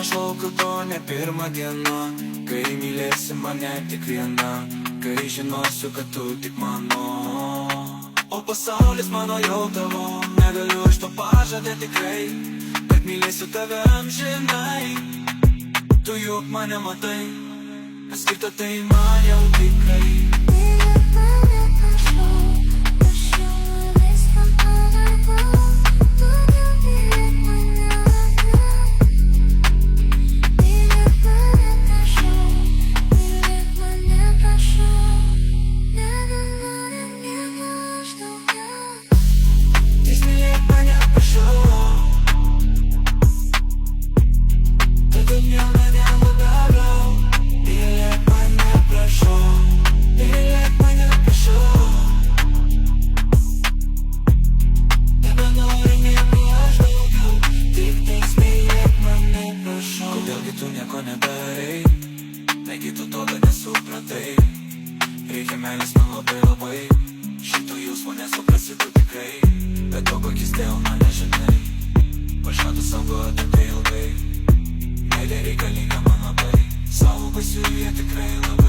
Aš laukiu to ne pirmą dieną, kai mylėsi mane tik viena, kai žinosiu, kad tu tik mano, o pasaulis mano jau tavo. Negaliu aš to pažadėti tikrai, kad mylėsiu tave amžinai. Tu juk mane matai, kas kita tai man jau tikrai. Tu nieko nedarai, negi tu to dar nesupratai. Reikia meilės man labai labai, šito jausmo nesuprasi tu tikrai. Bet to kokis dėl man nežinai, pažadu saugoti tai ilgai. Meilė reikalinga man labai, saugosiu ją tikrai labai.